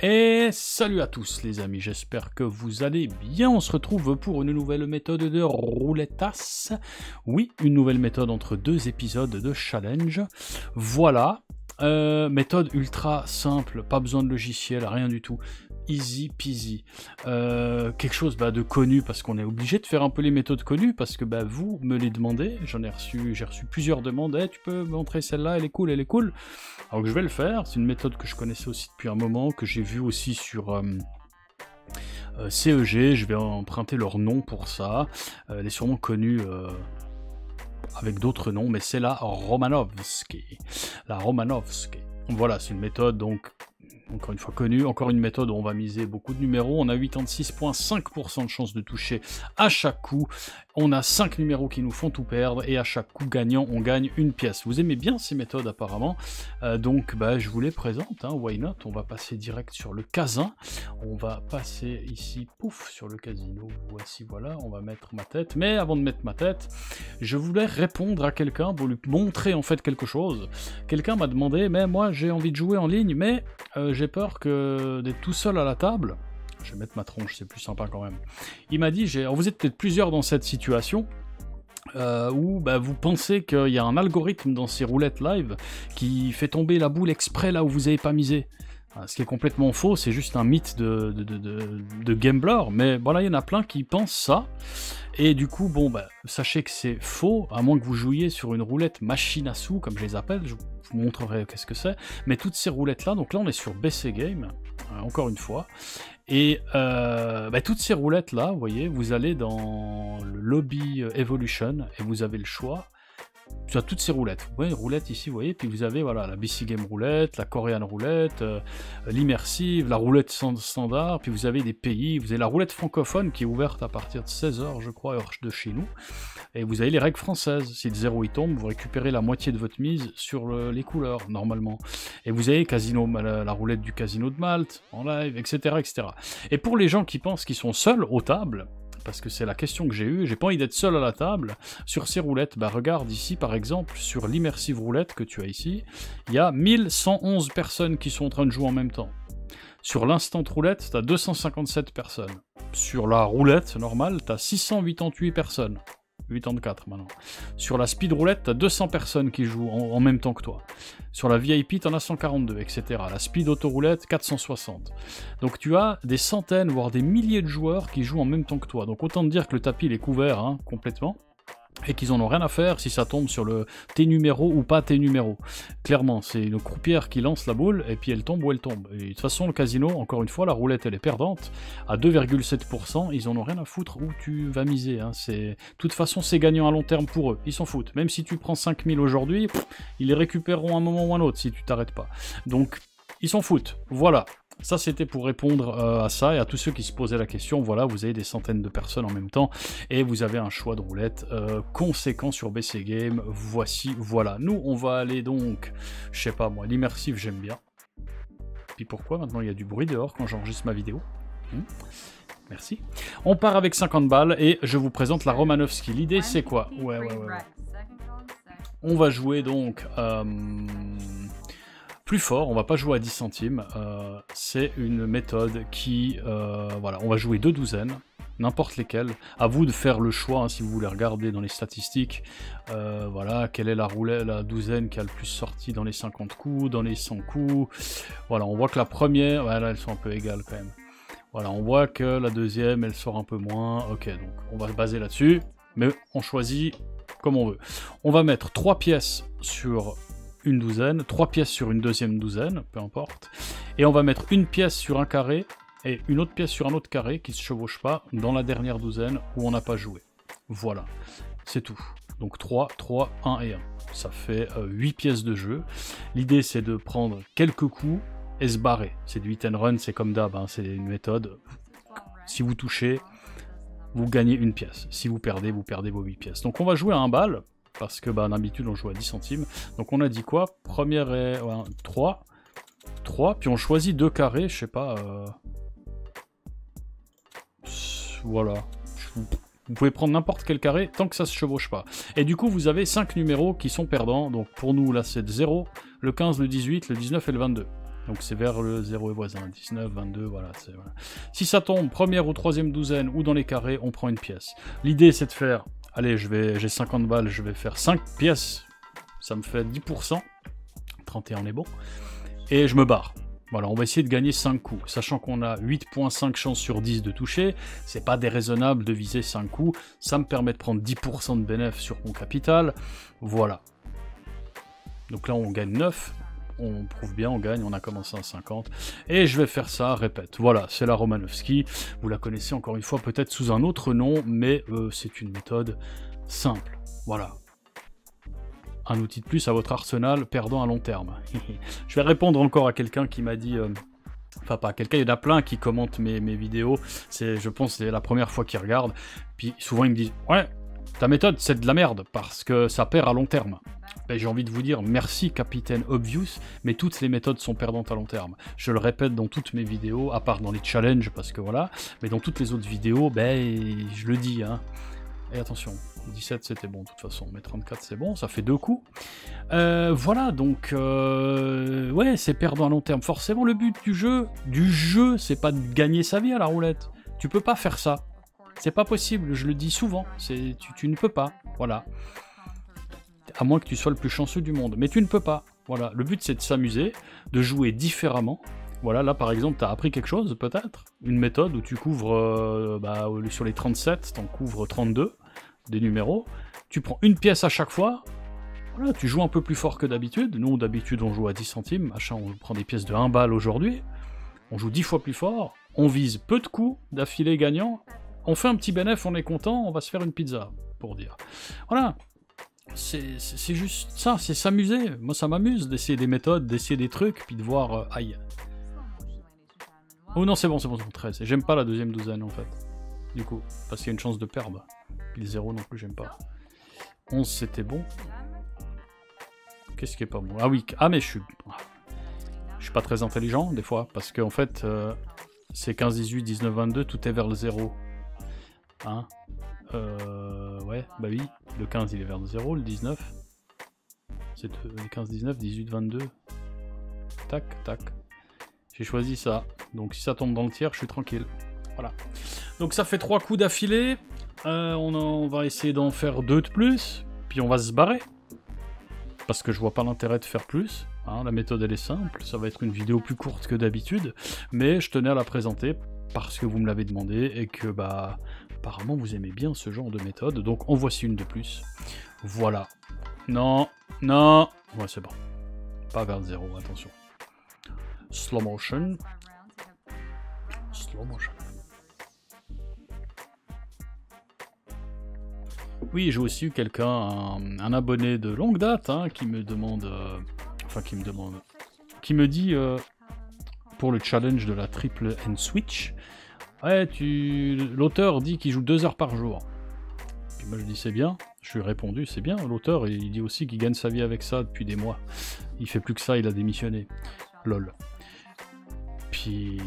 Et salut à tous les amis, j'espère que vous allez bien. On se retrouve pour une nouvelle méthode de roulettas. Oui, une nouvelle méthode entre deux épisodes de challenge. Voilà, méthode ultra simple, pas besoin de logiciel, rien du tout. Easy peasy. Quelque chose de connu, parce qu'on est obligé de faire un peu les méthodes connues, parce que vous me les demandez, j'ai reçu plusieurs demandes, hey, tu peux me montrer celle-là, elle est cool, elle est cool. Alors je vais le faire, c'est une méthode que je connaissais aussi depuis un moment, que j'ai vue aussi sur CEG, je vais emprunter leur nom pour ça, elle est sûrement connue avec d'autres noms, mais c'est la Romanovski. La Romanovski. Voilà, c'est une méthode donc encore une fois connue, encore une méthode où on va miser beaucoup de numéros. On a 86,5% de chance de toucher à chaque coup. On a 5 numéros qui nous font tout perdre et à chaque coup gagnant, on gagne une pièce. Vous aimez bien ces méthodes apparemment, donc je vous les présente, hein, why not. On va passer direct sur le casin. On va passer ici, pouf, sur le casino. Voici, voilà, on va mettre ma tête. Mais avant de mettre ma tête, je voulais répondre à quelqu'un pour lui montrer en fait quelque chose. Quelqu'un m'a demandé, mais moi j'ai envie de jouer en ligne, mais j'ai peur d'être tout seul à la table. Je vais mettre ma tronche, c'est plus sympa quand même. Il m'a dit, alors vous êtes peut-être plusieurs dans cette situation, où vous pensez qu'il y a un algorithme dans ces roulettes live qui fait tomber la boule exprès là où vous n'avez pas misé. Ce qui est complètement faux, c'est juste un mythe de gambler, mais voilà, il y en a plein qui pensent ça, et du coup, sachez que c'est faux, à moins que vous jouiez sur une roulette machine à sous, comme je les appelle, je vous montrerai qu'est-ce que c'est, mais toutes ces roulettes-là, donc là on est sur BC Game, encore une fois, et toutes ces roulettes-là, vous voyez, vous allez dans le Lobby Evolution, et vous avez le choix, sur toutes ces roulettes. Vous voyez une roulette ici, vous voyez, puis vous avez voilà la BC Game roulette, la Korean roulette, l'immersive, la roulette standard, puis vous avez des pays, vous avez la roulette francophone qui est ouverte à partir de 16h, je crois, heure de chez nous, et vous avez les règles françaises. Si le 0 y tombe, vous récupérez la moitié de votre mise sur les couleurs, normalement. Et vous avez casino, la roulette du casino de Malte, en live, etc., etc. Et pour les gens qui pensent qu'ils sont seuls aux tables, parce que c'est la question que j'ai eue, j'ai pas envie d'être seul à la table, sur ces roulettes, regarde ici par exemple, sur l'immersive roulette que tu as ici, il y a 1111 personnes qui sont en train de jouer en même temps. Sur l'instant roulette, tu as 257 personnes. Sur la roulette normale, tu as 688 personnes. 84 maintenant. Sur la speed roulette, t'as 200 personnes qui jouent en même temps que toi. Sur la VIP, t'en as 142, etc. La speed autoroulette, 460. Donc tu as des centaines, voire des milliers de joueurs qui jouent en même temps que toi. Donc autant te dire que le tapis il est couvert complètement, et qu'ils en ont rien à faire si ça tombe sur tes numéros ou pas tes numéros. Clairement, c'est une croupière qui lance la boule, et puis elle tombe où elle tombe. Et de toute façon, le casino, encore une fois, la roulette, elle est perdante. À 2,7%, ils en ont rien à foutre où tu vas miser. De toute façon, c'est gagnant à long terme pour eux. Ils s'en foutent. Même si tu prends 5000 aujourd'hui, ils les récupéreront à un moment ou à un autre si tu t'arrêtes pas. Donc, ils s'en foutent. Voilà. Ça, c'était pour répondre à ça et à tous ceux qui se posaient la question. Voilà, vous avez des centaines de personnes en même temps et vous avez un choix de roulette conséquent sur BC Game. Voici, voilà. Nous, on va aller donc, je sais pas moi, l'immersive, j'aime bien. Puis pourquoi maintenant il y a du bruit dehors quand j'enregistre ma vidéo? Merci. On part avec 50 balles et je vous présente la Romanovski. L'idée, c'est quoi? Ouais. On va jouer donc... plus fort, on va pas jouer à 10 centimes, c'est une méthode qui, voilà, on va jouer 2 douzaines, n'importe lesquelles, à vous de faire le choix, si vous voulez regarder dans les statistiques, voilà, quelle est la douzaine qui a le plus sorti dans les 50 coups, dans les 100 coups, voilà, on voit que la première, voilà, elles sont un peu égales quand même, voilà, on voit que la deuxième, elle sort un peu moins, ok, donc on va se baser là-dessus, mais on choisit comme on veut. On va mettre 3 pièces sur une douzaine, 3 pièces sur une deuxième douzaine, peu importe, et on va mettre une pièce sur un carré et une autre pièce sur un autre carré qui se chevauche pas dans la dernière douzaine où on n'a pas joué. Voilà, c'est tout. Donc 3, 3, 1 et 1. Ça fait 8 pièces de jeu. L'idée c'est de prendre quelques coups et se barrer. C'est du hit and run, c'est comme d'hab, c'est une méthode. Si vous touchez, vous gagnez une pièce. Si vous perdez vos 8 pièces. Donc on va jouer à 1 balle. Parce que d'habitude on joue à 10 centimes. Donc on a dit quoi? Première est 3. 3, puis on choisit 2 carrés, je sais pas. Voilà. Vous pouvez prendre n'importe quel carré tant que ça se chevauche pas. Et du coup vous avez 5 numéros qui sont perdants. Donc pour nous là c'est le 0, le 15, le 18, le 19 et le 22. Donc c'est vers le 0 et voisin, 19, 22, voilà, voilà. Si ça tombe première ou troisième douzaine ou dans les carrés, on prend une pièce. L'idée c'est de faire, allez, j'ai 50 balles, je vais faire 5 pièces, ça me fait 10%, 31 on est bon, et je me barre. Voilà, on va essayer de gagner 5 coups, sachant qu'on a 8.5 chances sur 10 de toucher, c'est pas déraisonnable de viser 5 coups, ça me permet de prendre 10% de bénéfice sur mon capital, voilà. Donc là on gagne 9, on prouve bien, on gagne, on a commencé à 50, et je vais faire ça, répète, voilà, c'est la Romanovski, vous la connaissez encore une fois peut-être sous un autre nom, mais c'est une méthode simple, voilà. Un outil de plus à votre arsenal, perdant à long terme. Je vais répondre encore à quelqu'un qui m'a dit... Enfin, pas quelqu'un, il y en a plein qui commentent mes vidéos. Je pense que c'est la première fois qu'ils regardent. Puis souvent, ils me disent « Ouais, ta méthode, c'est de la merde, parce que ça perd à long terme. » Ben, j'ai envie de vous dire « Merci, Capitaine Obvious, mais toutes les méthodes sont perdantes à long terme. » Je le répète dans toutes mes vidéos, à part dans les challenges, parce que voilà. Mais dans toutes les autres vidéos, ben, je le dis, hein. Et attention, 17 c'était bon de toute façon, mais 34 c'est bon, ça fait 2 coups. Voilà, donc, ouais, c'est perdant à long terme. Forcément, le but du jeu, c'est pas de gagner sa vie à la roulette. Tu peux pas faire ça. C'est pas possible, je le dis souvent, tu ne peux pas, voilà. À moins que tu sois le plus chanceux du monde, mais tu ne peux pas, voilà. Le but c'est de s'amuser, de jouer différemment. Voilà, là par exemple, tu as appris quelque chose, peut-être. Une méthode où tu couvres, sur les 37, tu en couvres 32, des numéros. Tu prends une pièce à chaque fois. Voilà, tu joues un peu plus fort que d'habitude. Nous, d'habitude, on joue à 10 centimes. Machin, on prend des pièces de 1 balle aujourd'hui. On joue 10 fois plus fort. On vise peu de coups d'affilée gagnant. On fait un petit bénéfice, on est content, on va se faire une pizza, pour dire. Voilà. C'est juste ça, c'est s'amuser. Moi, ça m'amuse d'essayer des méthodes, d'essayer des trucs, puis de voir... aïe. Oh non, c'est bon, 13. J'aime pas la deuxième douzaine, en fait. Du coup, parce qu'il y a une chance de perdre. Puis le 0 non plus, j'aime pas. 11, c'était bon. Qu'est-ce qui est pas bon? Ah oui, mais je suis pas très intelligent, des fois, parce qu'en fait, c'est 15, 18, 19, 22, tout est vers le 0. Hein? Ouais, bah oui, le 15, il est vers le 0, le 19. C'est le 15, 19, 18, 22. Tac, tac. J'ai choisi ça, donc si ça tombe dans le tiers, je suis tranquille. Voilà. Donc ça fait 3 coups d'affilée. On va essayer d'en faire 2 de plus, puis on va se barrer. Parce que je vois pas l'intérêt de faire plus. Hein, la méthode elle est simple, ça va être une vidéo plus courte que d'habitude, mais je tenais à la présenter parce que vous me l'avez demandé et que bah apparemment vous aimez bien ce genre de méthode, donc en voici une de plus. Voilà. Non, non. Ouais, c'est bon. Pas vers le 0, attention. Slow motion. Slow motion. Oui, j'ai aussi eu quelqu'un, un abonné de longue date, hein, qui me demande... qui me dit, pour le challenge de la triple N Switch, ouais, l'auteur dit qu'il joue 2 heures par jour. Puis moi je dis c'est bien, je lui ai répondu c'est bien, l'auteur, il dit aussi qu'il gagne sa vie avec ça depuis des mois. Il fait plus que ça, il a démissionné. Lol. Puis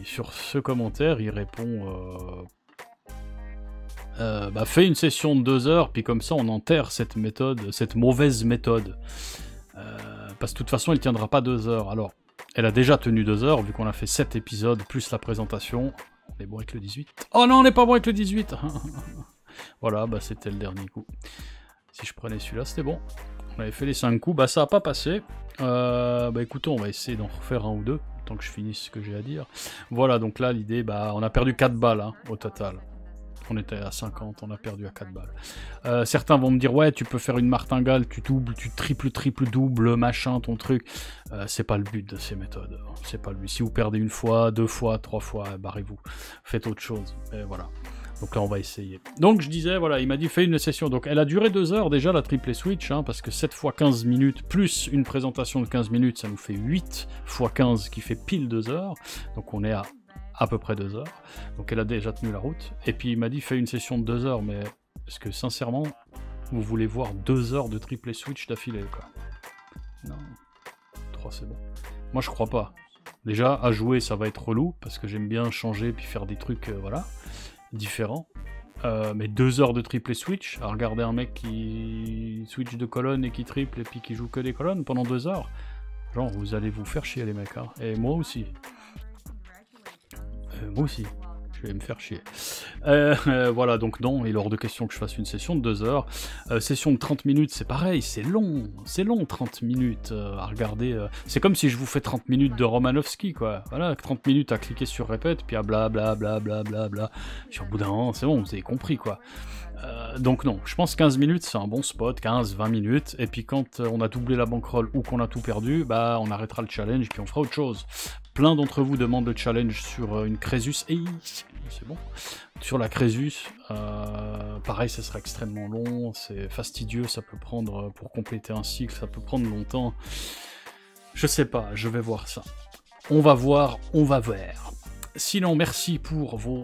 sur ce commentaire, il répond... fais une session de 2 heures, puis comme ça on enterre cette méthode, cette mauvaise méthode. Parce que de toute façon elle tiendra pas 2 heures. Alors, elle a déjà tenu 2 heures, vu qu'on a fait 7 épisodes, plus la présentation. On est bon avec le 18. Oh non, on n'est pas bon avec le 18. Voilà, bah c'était le dernier coup. Si je prenais celui-là, c'était bon. On avait fait les 5 coups, bah ça a pas passé. Écoutez, on va essayer d'en refaire un ou deux, tant que je finisse ce que j'ai à dire. Voilà, donc là l'idée, on a perdu 4 balles hein, au total. On était à 50, on a perdu à 4 balles. Certains vont me dire, ouais, tu peux faire une martingale, tu doubles, tu triple, double, machin, ton truc. C'est pas le but de ces méthodes. C'est pas le but. Si vous perdez 1 fois, 2 fois, 3 fois, barrez-vous. Faites autre chose. Et voilà. Donc là, on va essayer. Donc je disais, voilà, il m'a dit, fais une session. Donc elle a duré 2 heures déjà, la triple switch, hein, parce que 7 fois 15 minutes, plus une présentation de 15 minutes, ça nous fait 8 fois 15, qui fait pile 2 heures. Donc on est à peu près 2 heures. Donc elle a déjà tenu la route. Et puis il m'a dit, fais une session de 2 heures, mais est-ce que sincèrement, vous voulez voir 2 heures de triple switch d'affilée, quoi? Non. 3 c'est bon. Moi je crois pas. Déjà, à jouer, ça va être relou, parce que j'aime bien changer, puis faire des trucs, voilà, différents. Mais 2 heures de triple switch, à regarder un mec qui switch de colonne et qui triple, et puis qui joue que des colonnes pendant 2 heures, Genre, vous allez vous faire chier les mecs, hein. Et moi aussi. Moi aussi. Je vais me faire chier. Voilà, donc non, il est hors de question que je fasse une session de 2 heures. Session de 30 minutes, c'est pareil, c'est long 30 minutes à regarder. C'est comme si je vous fais 30 minutes de Romanovski, quoi. Voilà, 30 minutes à cliquer sur répète, puis à blablabla. Puis au bout d'un moment, c'est bon, vous avez compris, quoi. Donc non, je pense 15 minutes, c'est un bon spot, 15-20 minutes, et puis quand on a doublé la bankroll ou qu'on a tout perdu, bah on arrêtera le challenge, puis on fera autre chose. Plein d'entre vous demandent le challenge sur une Crésus, et c'est bon, sur la Crésus, pareil, ça sera extrêmement long, c'est fastidieux, ça peut prendre, pour compléter un cycle, ça peut prendre longtemps. Je sais pas, je vais voir ça. On va voir, on va voir. Sinon, merci pour vos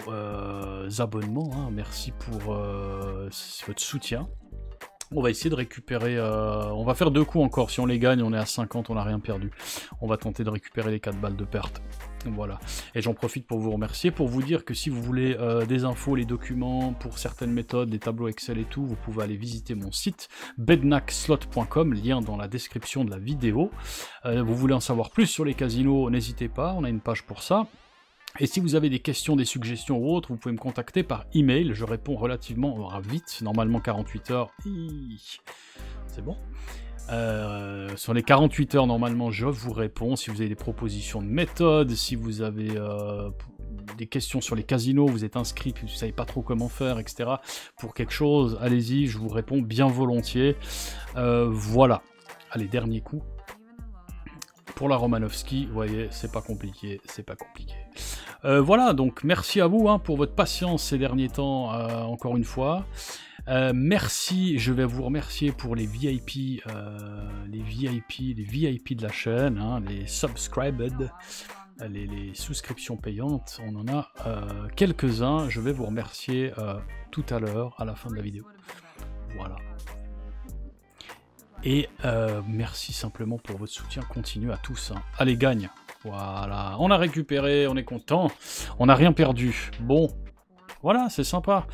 abonnements, hein, merci pour votre soutien. On va essayer de récupérer... on va faire 2 coups encore, si on les gagne, on est à 50, on n'a rien perdu. On va tenter de récupérer les 4 balles de perte. Voilà. Et j'en profite pour vous remercier, pour vous dire que si vous voulez des infos, les documents pour certaines méthodes, des tableaux Excel et tout, vous pouvez aller visiter mon site, bednackslot.com, lien dans la description de la vidéo. Vous voulez en savoir plus sur les casinos, n'hésitez pas, on a une page pour ça. Et si vous avez des questions, des suggestions ou autres, vous pouvez me contacter par email, je réponds relativement vite, normalement 48 heures, c'est bon. Sur les 48 heures, normalement, je vous réponds. Si vous avez des propositions de méthode, si vous avez des questions sur les casinos, vous êtes inscrit, puis vous ne savez pas trop comment faire, etc. Pour quelque chose, allez-y, je vous réponds bien volontiers. Voilà. Allez, dernier coup. Pour la Romanovski, vous voyez, c'est pas compliqué, c'est pas compliqué. Voilà, donc merci à vous hein, pour votre patience ces derniers temps, encore une fois. Merci, je vais vous remercier pour les VIP, les VIP de la chaîne, hein, les subscribed, les souscriptions payantes, on en a quelques-uns, je vais vous remercier tout à l'heure, à la fin de la vidéo. Voilà. Et merci simplement pour votre soutien continu à tous. Hein. Allez, gagne. Voilà, on a récupéré, on est content. On n'a rien perdu. Bon, voilà, c'est sympa.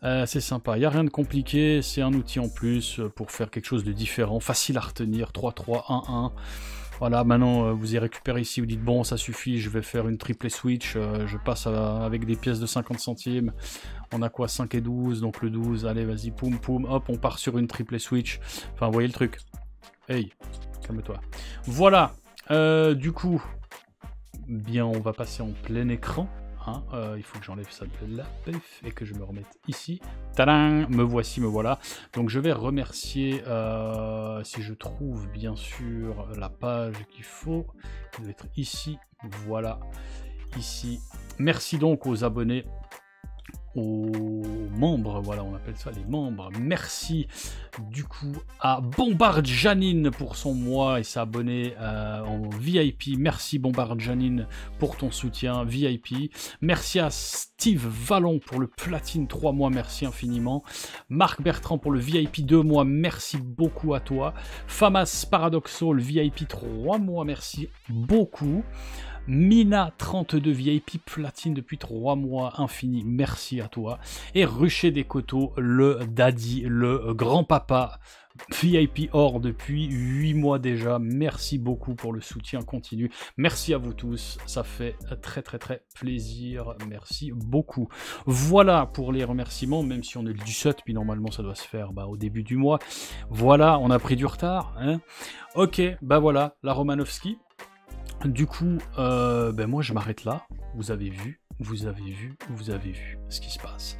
C'est sympa, il n'y a rien de compliqué. C'est un outil en plus pour faire quelque chose de différent. Facile à retenir, 3-3-1-1. Voilà, maintenant vous y récupérez ici, vous dites bon, ça suffit, je vais faire une triple switch. Je passe avec des pièces de 50 centimes. On a quoi, 5 et 12, donc le 12, allez, vas-y, poum, poum, hop, on part sur une triple switch. Enfin, vous voyez le truc. Hey, calme-toi. Voilà, du coup, bien, on va passer en plein écran. Hein, il faut que j'enlève ça de là, et que je me remette ici. Tadam, me voici, me voilà. Donc je vais remercier, si je trouve bien sûr la page qu'il faut, qui doit être ici, voilà, ici. Merci donc aux abonnés, aux membres, voilà, on appelle ça les membres. Merci du coup à Bombard Janine pour son mois et s'est abonné en VIP. Merci Bombard Janine pour ton soutien VIP. Merci à Steve Vallon pour le platine 3 mois, merci infiniment. Marc Bertrand pour le VIP 2 mois, merci beaucoup à toi. Famas Paradoxo, le VIP 3 mois, merci beaucoup. Mina 32 VIP platine depuis 3 mois, infini, merci à toi. Et Rucher des Coteaux, le daddy, le grand-papa VIP or depuis 8 mois déjà, merci beaucoup pour le soutien continu. Merci à vous tous, ça fait très plaisir, merci beaucoup. Voilà pour les remerciements, même si on est le 17, puis normalement ça doit se faire au début du mois. Voilà, on a pris du retard, hein. Ok, voilà, la Romanovski. Du coup, moi je m'arrête là, vous avez vu ce qui se passe.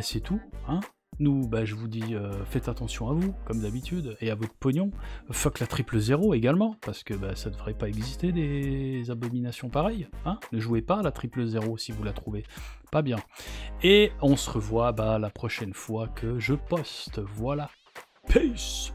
C'est tout, hein. Nous, je vous dis, faites attention à vous, comme d'habitude, et à votre pognon. Fuck la triple 0 également, parce que ça ne devrait pas exister des abominations pareilles, hein. Ne jouez pas à la triple 0 si vous la trouvez pas bien. Et on se revoit la prochaine fois que je poste, voilà. Peace.